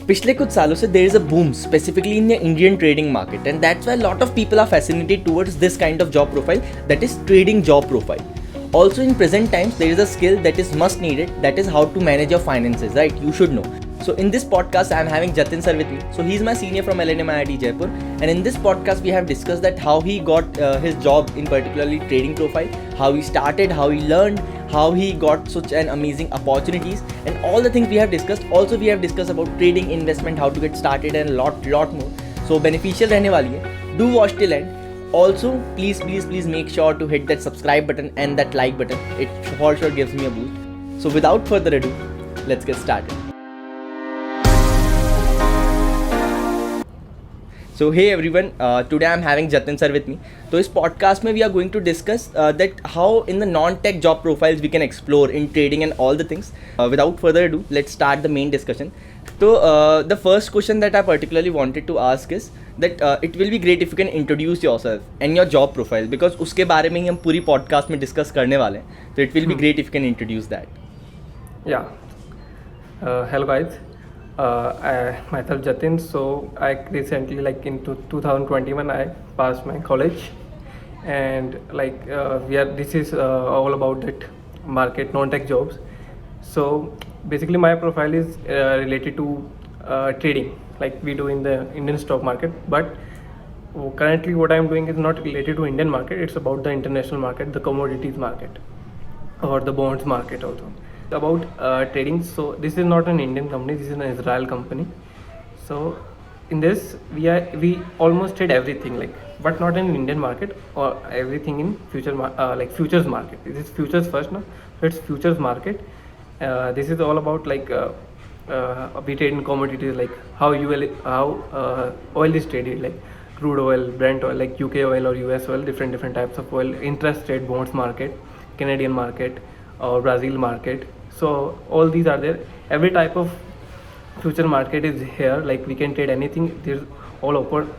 पिछले कुछ सालों से there is a boom specifically in the Indian trading market, and that's why a lot of people are fascinated towards this kind of job profile, that is trading job profile. Also in present times there is a skill that is must needed, that is how to manage your finances, right? You should know. So in this podcast I am having Jatin sir with me. So he's my senior from LNM IIT Jaipur, and in this podcast we have discussed that how he got his job in particularly trading profile, how he started, how he learned, how he got such an amazing opportunities, and all the things we have discussed. Also we have discussed about trading, investment, how to get started, and lot more. So beneficial रहने वाली है. Do watch till end. Also please make sure to hit that subscribe button and that like button. It for sure gives me a boost. So without further ado, let's get started. So hey everyone, today I'm having Jatin sir with me. तो इस podcast में we are going to discuss that how in the non-tech job profiles we can explore in trading and all the things. Without further ado, let's start the main discussion. So the first question that I particularly wanted to ask is that it will be great if you can introduce yourself and your job profile, because उसके बारे में ही हम पूरी podcast में discuss करने वाले हैं. So it will be great if you can introduce that. Yeah. Hello guys. Myself Jatin. So I recently, like in 2021, I passed my college, and this is all about that market, non-tech jobs. So basically my profile is related to trading, like we do in the Indian stock market, but currently what I'm doing is not related to Indian market. It's about the international market, the commodities market, or the bonds market also. About trading, so this is not an Indian company, this is an Israel company. So in this we almost trade everything, like, but not in Indian market, or everything in futures market. This is futures first now, so it's futures market. This is all about we trade in commodities, like how oil is traded, like crude oil, Brent oil, like UK oil or US oil, different types of oil, interest rate, bonds market, Canadian market, or Brazil market. So all these are there. Every type of future market is here, like we can trade anything. There's all open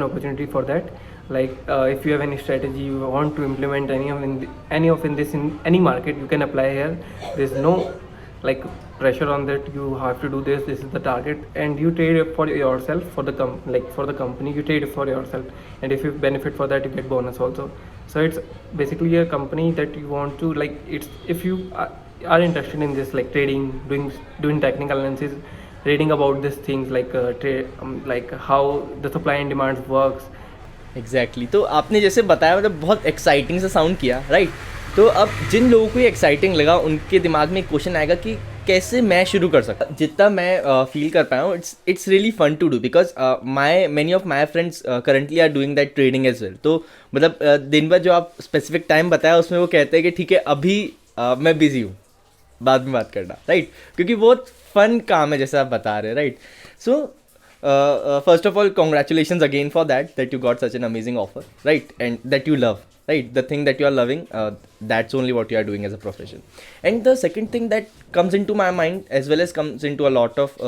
opportunity for that. Like if you have any strategy, you want to implement any of this in any market, you can apply here. There's no like pressure on that. You have to do this is the target, and you trade for yourself, for the company you trade for yourself, and if you benefit for that, you get bonus also. So it's basically a company that you want to, like, it's if you are interested in this, like trading, doing technical analysis, reading about these things, like like how the supply and demand works. Exactly तो आपने जैसे बताया, मतलब बहुत exciting से sound किया, right? तो अब जिन लोगों को ये एक्साइटिंग लगा, उनके दिमाग में एक क्वेश्चन आएगा कि कैसे मैं शुरू कर सकता. जितना मैं फील कर पाया हूँ, it's really fun to do, because many of my friends currently are doing that trading as well. तो मतलब दिन भर जो आप स्पेसिफिक टाइम बताया, उसमें वो कहते हैं कि ठीक है अभी मैं बिजी हूँ, बाद में बात करना, राइट? क्योंकि बहुत फन काम है जैसे आप बता रहे हैं, right? So first of all, congratulations again for that you got such an amazing offer, right? And that you love, right? The thing that you are loving, that's only what you are doing as a profession. And the second thing that comes into my mind, as well as comes into a lot of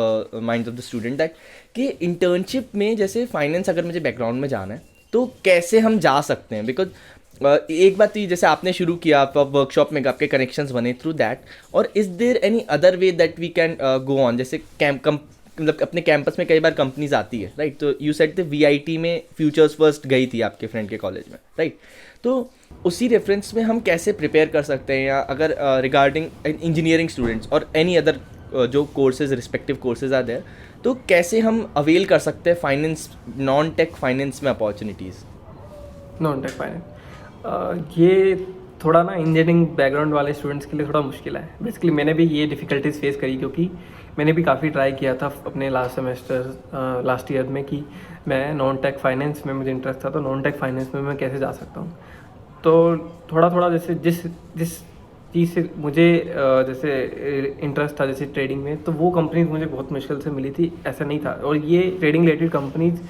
minds of the student, that कि internship में जैसे finance अगर मुझे background में जाना है तो कैसे हम जा सकते हैं? बिकॉज एक बात तो जैसे आपने शुरू किया, आप वर्कशॉप में आपके कनेक्शंस बने थ्रू दैट, और is there any other way that we can go on? जैसे मतलब अपने कैंपस में कई बार कंपनीज आती है, राइट? तो यू सेड द VIT में फ्यूचर्स फर्स्ट गई थी आपके फ्रेंड के कॉलेज में, राइट? तो उसी रेफरेंस में हम कैसे प्रिपेयर कर सकते हैं, या अगर रिगार्डिंग इंजीनियरिंग स्टूडेंट्स और एनी अदर जो courses, respective courses are there, तो कैसे हम अवेल कर सकते हैं फाइनेंस, नॉन टेक फाइनेंस में अपॉर्चुनिटीज़? नॉन टेक फाइनेंस ये थोड़ा ना इंजीनियरिंग बैकग्राउंड वाले स्टूडेंट्स के लिए थोड़ा मुश्किल है. बेसिकली मैंने भी ये डिफ़िकल्टीज फेस करी, क्योंकि मैंने भी काफ़ी ट्राई किया था अपने लास्ट ईयर में कि मैं नॉन टेक फाइनेंस में मुझे इंटरेस्ट था, तो नॉन टेक फाइनेंस में मैं कैसे जा सकता हूँ. तो थोड़ा जैसे जिस चीज़ से मुझे जैसे इंटरेस्ट था, जैसे ट्रेडिंग में, तो वो कंपनीज मुझे बहुत मुश्किल से मिली थी, ऐसा नहीं था. और ये ट्रेडिंग रिलेटेड कंपनीज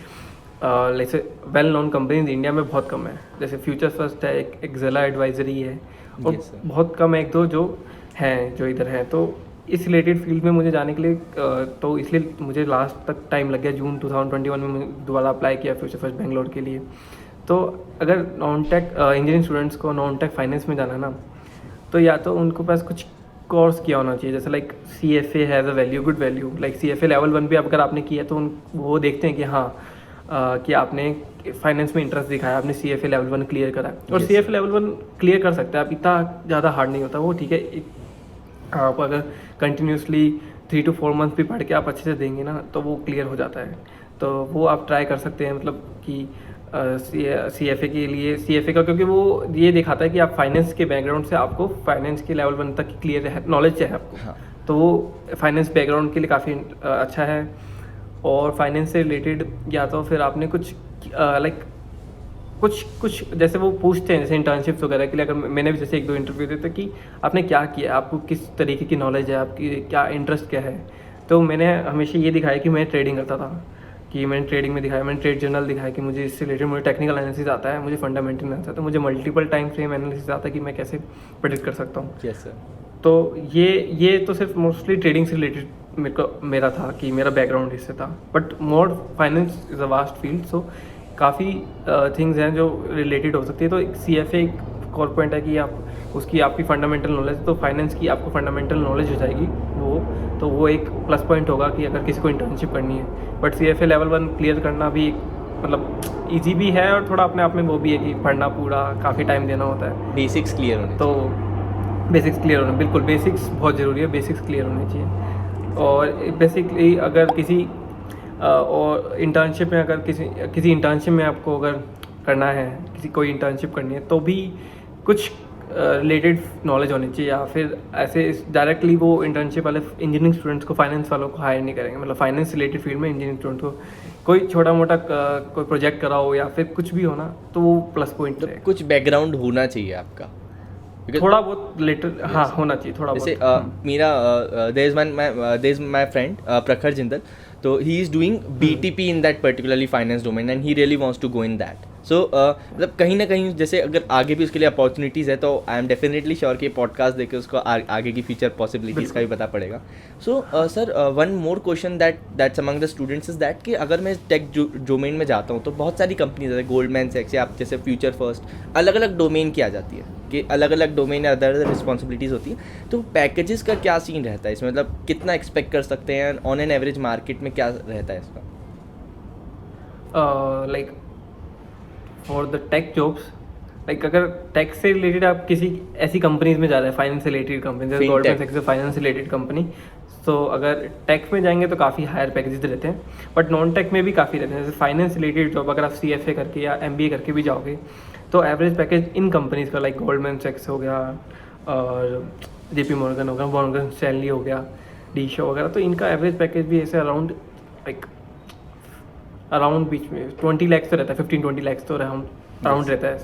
जैसे वेल नोन कंपनीज इंडिया में बहुत कम है. जैसे फ्यूचर फर्स्ट है, एक एक्सेला एडवाइजरी है, और बहुत कम है, एक दो जो हैं जो इधर हैं. तो इस रिलेटेड फील्ड में मुझे जाने के लिए तो इसलिए मुझे लास्ट तक टाइम लग गया. जून 2021 में मैंने दोबारा अप्लाई किया फ्यूचर फर्स्ट बेंगलोर के लिए. तो अगर नॉन टेक इंजीनियरिंग स्टूडेंट्स को नॉन टेक फाइनेंस में जाना ना, तो या तो उनके पास कुछ कोर्स किया होना चाहिए, जैसे like CFA has a value, good value, like CFA level 1 भी अगर आपने किया तो वो देखते हैं कि हाँ कि आपने फाइनेंस में इंटरेस्ट दिखाया, आपने CFA लेवल 1 क्लियर करा, और Yes. CFA लेवल 1 क्लियर कर सकते हैं आप, इतना ज़्यादा हार्ड नहीं होता वो, ठीक है। आप अगर कंटिन्यूसली 3 to 4 मंथ भी पढ़ के आप अच्छे से देंगे ना तो वो क्लियर हो जाता है, तो वो आप ट्राई कर सकते हैं, मतलब कि CFA के लिए, CFA का, क्योंकि वो ये दिखाता है कि आप फाइनेंस के बैकग्राउंड से, आपको फाइनेंस के लेवल 1 तक क्लियर है, नॉलेज है आपको, हाँ. तो वो फाइनेंस बैकग्राउंड के लिए काफ़ी अच्छा है। और फाइनेंस से रिलेटेड या तो फिर आपने कुछ लाइक कुछ जैसे वो पूछते हैं जैसे इंटर्नशिप्स वगैरह के लिए, अगर मैंने भी जैसे 1-2 इंटरव्यू दिए थे कि आपने क्या किया, आपको किस तरीके की नॉलेज है, आपकी क्या इंटरेस्ट क्या है, तो मैंने हमेशा ये दिखाया कि मैं ट्रेडिंग करता था, कि मैंने ट्रेडिंग में दिखाया, मैंने ट्रेड जर्नल दिखाया कि मुझे इससे रिलेटेड, मुझे टेक्निकल एनालिसिस आता है, मुझे फंडामेंटल एनालिसिस आता है, मुझे मल्टीपल टाइम फ्रेम एनालिसिस आता है कि मैं कैसे प्रेडिक्ट कर सकता हूँ। Yes sir. तो ये तो सिर्फ मोस्टली ट्रेडिंग से रिलेटेड मेरा था कि मेरा बैकग्राउंड इससे था, but more finance is a vast field, so काफ़ी थिंग्स हैं जो रिलेटेड हो सकती है। तो CFA एक और पॉइंट है कि आप उसकी आपकी फंडामेंटल नॉलेज, तो फाइनेंस की आपको फंडामेंटल नॉलेज हो जाएगी तो वो एक प्लस पॉइंट होगा कि अगर किसी को इंटर्नशिप करनी है। बट CFA लेवल 1 क्लियर करना भी मतलब ईजी भी है, और थोड़ा अपने आप में वो भी है कि पढ़ना पूरा काफ़ी टाइम देना होता है। बेसिक्स क्लियर होने तो बेसिक्स क्लियर होना, बिल्कुल बेसिक्स बहुत ज़रूरी है, बेसिक्स क्लियर होने चाहिए। और बेसिकली अगर किसी और इंटर्नशिप में, अगर किसी इंटर्नशिप में आपको अगर करना है, कोई इंटर्नशिप करनी है, तो भी कुछ रिलेटेड नॉलेज होनी चाहिए, या फिर ऐसे डायरेक्टली वो इंटर्नशिप वाले इंजीनियरिंग स्टूडेंट्स को, फाइनेंस वालों को हायर नहीं करेंगे, मतलब फाइनेंस रिलेटेड फील्ड में इंजीनियरिंग स्टूडेंट को कोई छोटा मोटा कोई प्रोजेक्ट कराओ या फिर कुछ भी होना, तो वो प्लस पॉइंट तो है। कुछ बैकग्राउंड होना चाहिए आपका, थोड़ा बहुत लेटर हाँ होना चाहिए, थोड़ा जैसे बहुत। मेरा there is my friend Prakhar Jindal, तो he is doing BTP in that particularly finance domain and he really wants to go in that. So मतलब कहीं ना कहीं जैसे अगर आगे भी उसके लिए अपॉर्चुनिटीज़ है तो आई एम डेफिनेटली श्योर कि पॉडकास्ट देके उसको आगे की फ्यूचर पॉसिबिलिटीज़ का भी पता पड़ेगा। So sir one more question that's among the students is that कि अगर मैं टेक डोमेन में जाता हूँ तो बहुत सारी कंपनीज है, गोल्डमैन सैक्स या आप जैसे फ्यूचर फर्स्ट, अलग अलग डोमेन की आ जाती है कि अलग अलग डोमेन या अदर रिस्पॉन्सिबिलिटीज़ होती है, तो पैकेजेस का क्या सीन रहता है इसमें, मतलब कितना एक्सपेक्ट कर सकते हैं ऑन एन एवरेज मार्केट में, क्या रहता है इसका? Like for the tech jobs, like अगर टेक से रिलेटेड आप किसी ऐसी कंपनीज में जा रहे हैं, फाइनेंस रिलेटेड कंपनी, जैसे गोल्डमैन सैक्स फाइनेंस रिलेटेड कंपनी, तो अगर टेक में जाएंगे तो काफ़ी हायर पैकेजेस रहते हैं, बट नॉन टेक में भी काफ़ी रहते हैं। जैसे फाइनेंस रिलेटेड जॉब अगर आप CFA करके या MBA करके भी जाओगे तो एवरेज पैकेज इन कंपनीज का, लाइक गोल्डमैन सैक्स हो गया और JP मॉर्गन हो गया, मॉर्गन स्टैनली हो गया, डीशो वगैरह, तो इनका एवरेज पैकेज भी ऐसे अराउंड बीच में 20 लाख तो रहता है, 15-20 लाख तो अराउंड रहता है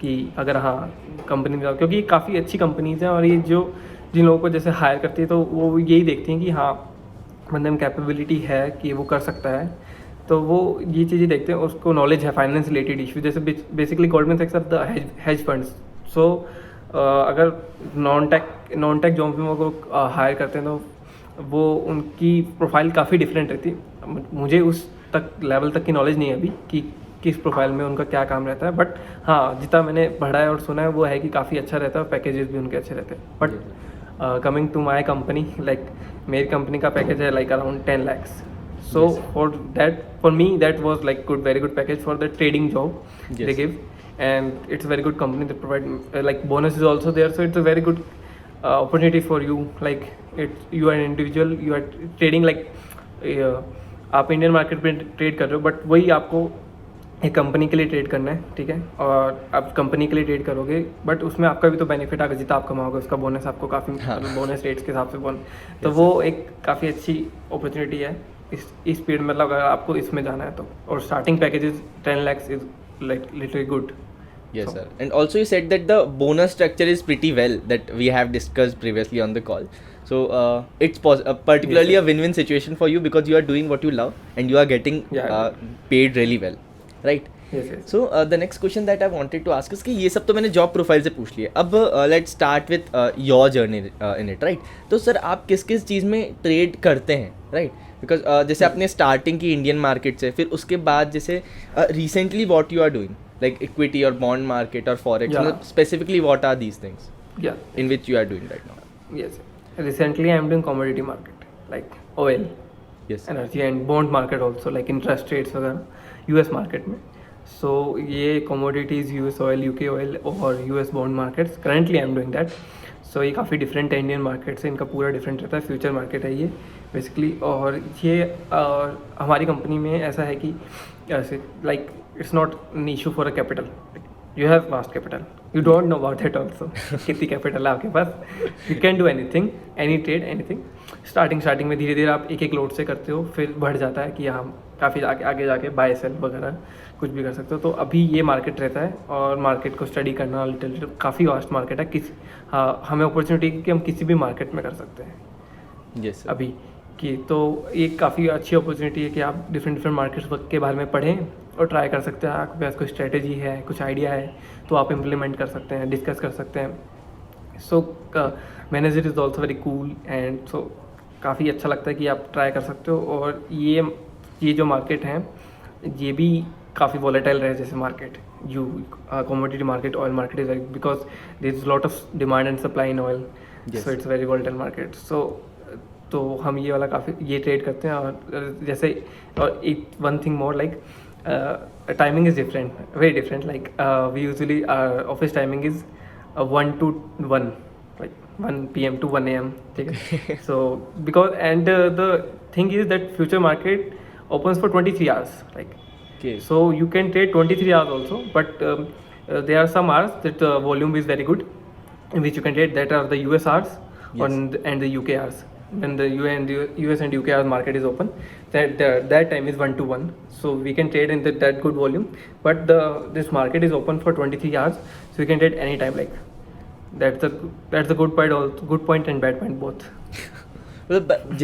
कि अगर हाँ कंपनी में, क्योंकि काफ़ी अच्छी कंपनीज हैं, और ये जिन लोगों को जैसे हायर करती है तो वो यही देखती हैं कि हाँ बंदे में कैपेबिलिटी है कि वो कर सकता है, तो वो ये चीज़ें देखते हैं, उसको नॉलेज है फाइनेंस रिलेटेड इशू, जैसे बेसिकली गोल्डमैन सैक्स are the hedge funds. So अगर नॉन टेक जॉब में वो हायर करते हैं तो वो उनकी प्रोफाइल काफ़ी डिफरेंट रहती है। मुझे उस लेवल तक की नॉलेज नहीं है अभी कि किस प्रोफाइल में उनका क्या काम रहता है, बट हाँ जितना मैंने पढ़ा है और सुना है वो है कि काफ़ी अच्छा रहता है, पैकेजेस भी उनके अच्छे रहते हैं। But coming to my company, like मेरी कंपनी का पैकेज है like around 10 lakhs, so for me that was like very good package for the trading job they give, and it's a very good company that provide like bonus is also there, so it's a very good opportunity for you, like you are an individual, you are trading like आप Indian market पे trade कर रहे हो, but वही आपको एक company के लिए ट्रेड करना है, ठीक है, और आप कंपनी के लिए ट्रेड करोगे, बट उसमें आपका भी तो बेनिफिट आएगा, जितना आप कमाओगे उसका बोनस आपको काफ़ी, बोनस रेट्स के हिसाब से तो वो एक काफ़ी अच्छी अपॉर्चुनिटी है इस पीरियड में, मतलब अगर आपको इसमें जाना है तो। और starting packages 10 lakhs is like literally good. Yes, sir. And also you said that the bonus structure is pretty well that we have discussed previously on the call. So it's particularly a win-win situation for you because you are doing what you love and you are getting paid really well, right? Yes, yes. So the next question that I wanted to ask is कि ये सब तो मैंने job profile से पूछ लिया, अब let's start with your journey in it, right? तो सर आप किस किस चीज़ में ट्रेड करते हैं, right? बिकॉज जैसे आपने स्टार्टिंग की इंडियन मार्केट से, फिर उसके बाद जैसे recently what you are doing like equity or bond market or forex, Yeah. specifically what are these things Yeah, in which you are doing right now? yes. recently I'm doing commodity market like oil, Yes. energy and bond market also like interest rates वगैरह US market में. So ये commodities, US oil, UK oil और US bond markets currently I'm doing that. So ये काफ़ी different है Indian market से, इनका पूरा डिफरेंट रहता है. फ्यूचर मार्केट है ये बेसिकली. और ये हमारी कंपनी में ऐसा है कि ऐसे like it's not an issue for a capital. You have vast capital, you don't know about it also. कितनी कैपिटल है आपके पास, you can do anything, any trade, anything. Starting में धीरे धीरे आप एक लोड से करते हो, फिर बढ़ जाता है कि हम काफ़ी आगे जाके बाय सेल वगैरह कुछ भी कर सकते हो. तो अभी ये मार्केट रहता है और मार्केट को स्टडी करना लिटिल काफ़ी वास्ट मार्केट है. हाँ, हमें अपॉर्चुनिटी कि हम किसी भी मार्केट में कर सकते हैं. Yes. अभी की तो ये काफ़ी अच्छी अपॉर्चुनिटी है कि आप डिफरेंट मार्केट्स के बारे में पढ़ें और ट्राई कर सकते हैं. आपके पास कोई स्ट्रेटेजी है, कुछ आइडिया है तो आप इम्प्लीमेंट कर सकते हैं, डिस्कस कर सकते हैं. So manager is also very cool and so काफ़ी अच्छा लगता है कि आप ट्राई कर सकते हो. और ये जो मार्केट है ये भी काफ़ी वॉलेटाइल रहे जैसे market. Commodity market, oil market is because there is lot of demand and supply in oil. So it's very volatile market. So तो हम ये वाला काफ़ी ये ट्रेड करते हैं. और जैसे और एक one thing more like timing is different, very different. Like we usually office timing is 1 to 1, like 1 PM to 1 AM. ठीक है. So because and the thing is that future market opens for 23 hours. Like Okay. so you can trade 23 hours also, but there are some hours that the volume is very good, in which you can trade. That are the US hours. Yes. and the UK hours. When the US and UK hours market is open, that time is 1 to 1. So we can trade in that good volume. But this market is open for 23 hours, so we can trade any time. Like that's the good point and bad point both. मतलब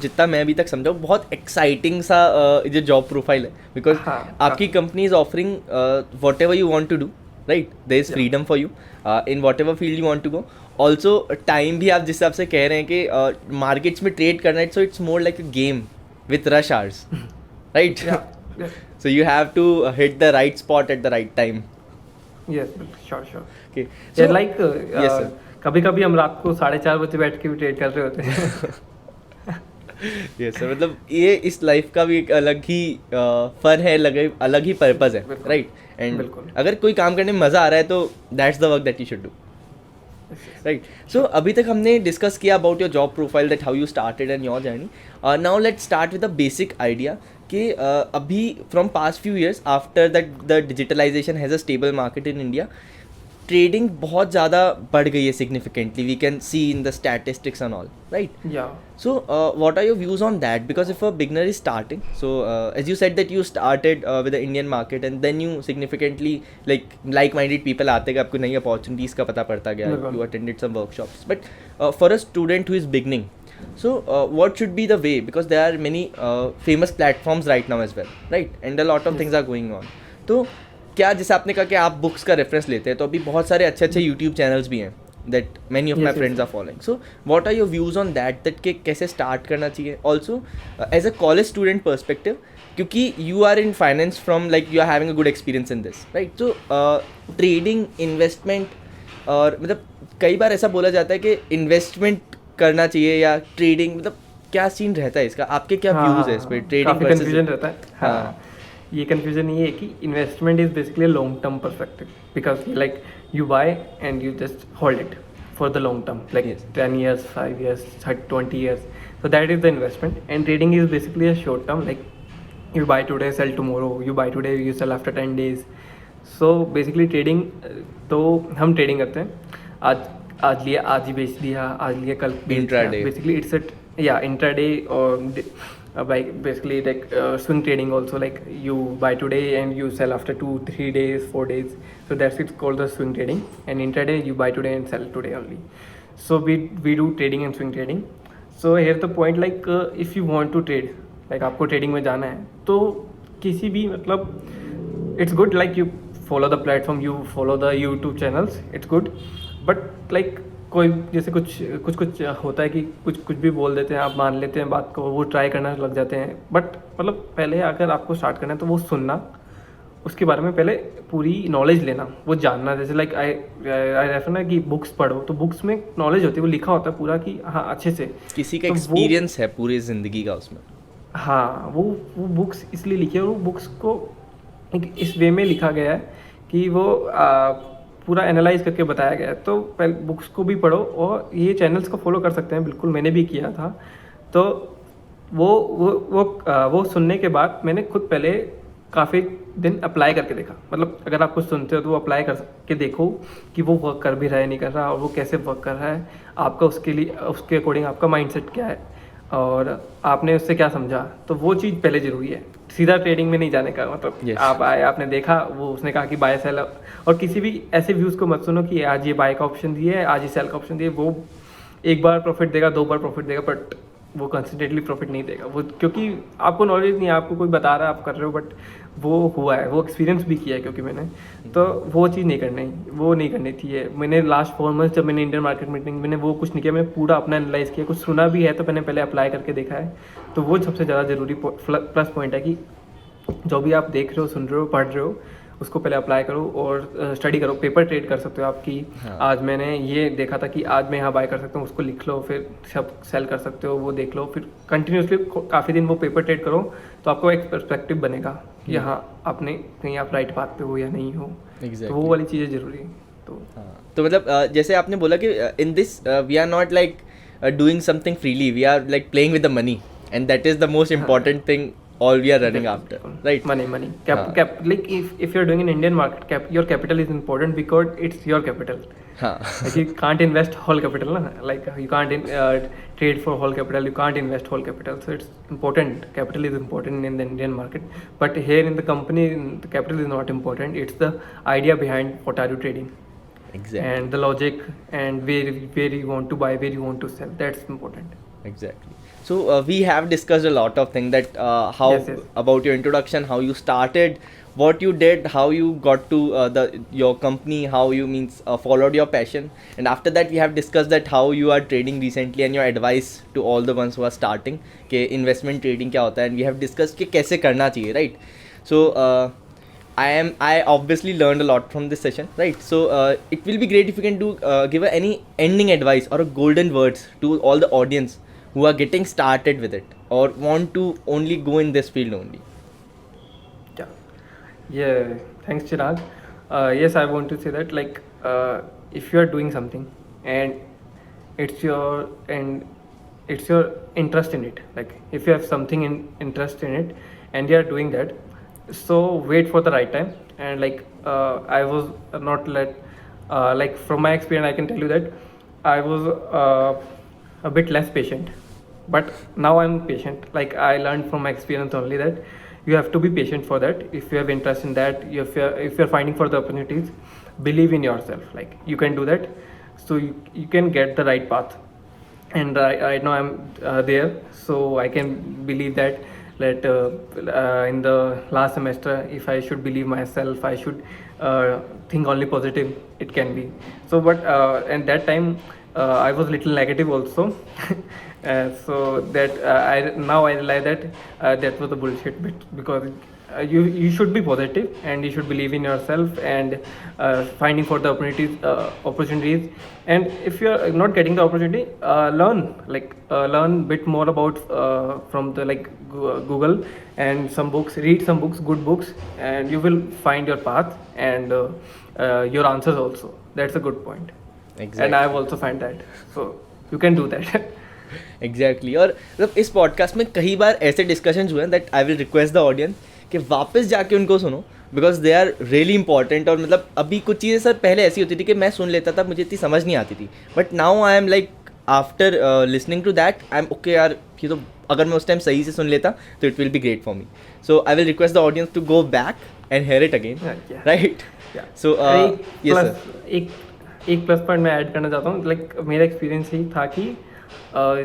जितना मैं अभी तक समझा हूँ, बहुत exciting सा जो जॉब प्रोफाइल है. बिकॉज आपकी company is offering whatever you want to do, right. There is freedom for you in whatever field you want to go. Also time भी आप जिस हिसाब से कह रहे हैं कि मार्केट्स में ट्रेड करना है, so it's more like a game with rush hours, right. So you have to hit the right spot at the right time. Yes, sure. Okay. So, So, like yes, sir. कभी हम रात को 4:30 बजे बैठ के भी ट्रेड कर रहे होते हैं. Yes sir. मतलब ये इस लाइफ का भी एक अलग ही फन है, अलग ही पर्पस है, राइट. एंड बिल्कुल. अगर कोई काम करने में मज़ा आ रहा है तो that's the work that you should do, right. So अभी तक हमने डिस्कस किया about your job profile, that how you started and your journey. Now let's start with a basic idea कि अभी from past few years after that the digitalization has a stable market in India, trading बहुत ज़्यादा बढ़ गई है significantly. We can see in the statistics and all, right? Yeah. So what are your views on that? Because if a beginner is starting, so as you said that you started with the Indian market and then you significantly like-minded people आते गए, आपको नई opportunities का पता पड़ता गया, you attended some workshops. But for a student who is beginning, so what should be the way? Because there are many famous platforms right now as well, right? And a lot of things are going on. तो क्या, जैसे आपने कहा कि आप books का reference लेते हैं, तो अभी बहुत सारे अच्छे यूट्यूब चैनल्स भी हैं that many of my friends are following. So what are your views on that कि कैसे स्टार्ट करना चाहिए? Also as a college student perspective, क्योंकि you are in finance from like you are having a good experience in this, right. तो trading, investment, और मतलब कई बार ऐसा बोला जाता है कि इन्वेस्टमेंट करना चाहिए या ट्रेडिंग, मतलब क्या सीन रहता है इसका? आपके क्या व्यूज़ है इस पर? ट्रेडिंग कन्फ्यूजन रहता है. हाँ, ये कन्फ्यूजन ये है कि investment is basically long term perspective, because like you buy and you just hold it for the long term, like 10 years, 5 years, 20 years. So that is the investment. And trading is basically a short term, like you buy today, sell tomorrow, you buy today, you sell after 10 days. So basically trading, तो हम trading करते हैं, आज लिया आज ही बेच दिया, आज लिया कल बेच दिया. Basically it's a intraday or basically like swing trading also, like you buy today and you sell after 2-3 days, 4 days. So that's it's called the swing trading. And intraday you buy today and sell today only. So we do trading and swing trading. So here's the point, like if you want to trade, like आपको trading में जाना है तो किसी भी मतलब it's good, like you follow the platform, you follow the YouTube channels, it's good. But like कोई जैसे कुछ होता है कि कुछ भी बोल देते हैं, आप मान लेते हैं बात को, वो ट्राई करना लग जाते हैं. बट मतलब पहले अगर आपको स्टार्ट करना है तो वो सुनना उसके बारे में पहले पूरी नॉलेज लेना, वो जानना। जैसे लाइक आई रेफर ना कि बुक्स पढ़ो, तो बुक्स में नॉलेज होती है, वो लिखा होता है पूरा कि हाँ अच्छे से किसी का तो एक्सपीरियंस है पूरी ज़िंदगी का उसमें। हाँ वो बुक्स इसलिए लिखी है, और वो बुक्स को एक इस वे में लिखा गया है कि वो पूरा एनालाइज करके बताया गया है। तो पहले बुक्स को भी पढ़ो, और ये चैनल्स को फॉलो कर सकते हैं, बिल्कुल मैंने भी किया था। तो वो सुनने के बाद मैंने खुद पहले काफ़ी दिन अप्लाई करके देखा। मतलब अगर आप कुछ सुनते हो तो वो अप्लाई करके देखो कि वो वर्क कर भी रहा है नहीं कर रहा, और वो कैसे वर्क कर रहा है, आपका उसके लिए उसके अकॉर्डिंग आपका माइंडसेट क्या है, और आपने उससे क्या समझा। तो वो चीज़ पहले ज़रूरी है, सीधा ट्रेडिंग में नहीं जाने का। मतलब Yes. आप आए, आपने देखा, वो उसने कहा कि बाय सेल, और किसी भी ऐसे व्यूज़ को मत सुनो कि आज ये बाय का ऑप्शन दिया है, आज ये सेल का ऑप्शन दिया है। वो एक बार प्रॉफिट देगा, 2 बार प्रॉफिट देगा, बट वो कंसिस्टेंटली प्रॉफिट नहीं देगा। वो क्योंकि आपको नॉलेज नहीं है, आपको कोई बता रहा है, आप कर रहे हो, बट वो हुआ है, वो एक्सपीरियंस भी किया है क्योंकि मैंने। तो वो चीज़ नहीं करनी थी। है मैंने लास्ट 4 मंथ्स जब मैंने इंडियन मार्केट मीटिंग, मैंने वो कुछ नहीं किया, मैंने पूरा अपना एनालाइज किया। कुछ सुना भी है तो मैंने पहले अप्लाई करके देखा है। तो वो सबसे ज़्यादा ज़रूरी प्लस पॉइंट है कि जो भी आप देख रहे हो, सुन रहे हो, पढ़ रहे हो, उसको पहले अप्लाई करो और स्टडी करो। पेपर ट्रेड कर सकते हो आपकी। हाँ। आज मैंने ये देखा था कि आज मैं यहाँ बाय कर सकता हूँ, उसको लिख लो, फिर सब सेल कर सकते हो, वो देख लो, फिर कंटिन्यूसली काफ़ी दिन वो पेपर ट्रेड करो, तो आपको एक पर्सपेक्टिव बनेगा कि हाँ आपने कहीं आप राइट पाथ पे हो या नहीं हो। तो वो वाली चीज़ें ज़रूरी है। तो मतलब जैसे आपने बोला कि in this we are not like doing something freely, we are like playing with the money, and that is the most important thing all we are running after, right? Money. Like if you're doing in Indian market, your capital is important because it's your capital. Like you can't invest whole capital, na? Like you can't trade for whole capital, you can't invest whole capital. So it's important. Capital is important in the Indian market, but here in the company, the capital is not important. It's the idea behind what are you trading, Exactly. and the logic, and where you want to buy, where you want to sell. That's important. Exactly. So we have discussed a lot of things, that how Yes. about your introduction, how you started, what you did, how you got to your company, how you followed your passion, and after that we have discussed that how you are trading recently and your advice to all the ones who are starting कि investment trading क्या होता है, and we have discussed कि कैसे करना चाहिए, right? So I obviously learned a lot from this session, right? So it will be great if you can do give any ending advice or a golden words to all the audience who are getting started with it or want to only go in this field only. Yeah, thanks Chirag. Yes, I want to say that like if you are doing something and it's your interest in it, like if you have something interest in it and you are doing that, so wait for the right time. And like I was not like from my experience I can tell you that I was a bit less patient, but now I'm patient. Like I learned from my experience only that you have to be patient for that. If you have interest in that, if you're finding for the opportunities, believe in yourself, like you can do that, so you can get the right path. And right now I'm there, so I can believe that in the last semester, if I should believe myself, I should think only positive, it can be. So but at that time I was little negative also. So that I realize that that was a bullshit bit, because you should be positive and you should believe in yourself and finding for the opportunities. And if you are not getting the opportunity, learn bit more about from the like Google and some books, read some books, good books, and you will find your path and your answers also. That's a good point. Exactly. And I have also find that, so you can do that. Exactly और मतलब इस podcast में कई बार ऐसे discussions हुए हैं that I will request the audience कि वापस जाके उनको सुनो, because they are really important. और मतलब अभी कुछ चीज़ें सर पहले ऐसी होती थी कि मैं सुन लेता था, मुझे इतनी समझ नहीं आती थी, but now I am like after listening to that I am okay यार, ये तो अगर मैं उस टाइम सही से सुन लेता तो it will be great for me. So I will request the audience to go back and hear it again, right? So एक प्लस पॉइंट मैं ऐड करना चाहता हूँ. लाइक मेरा एक्सपीरियंस ही था कि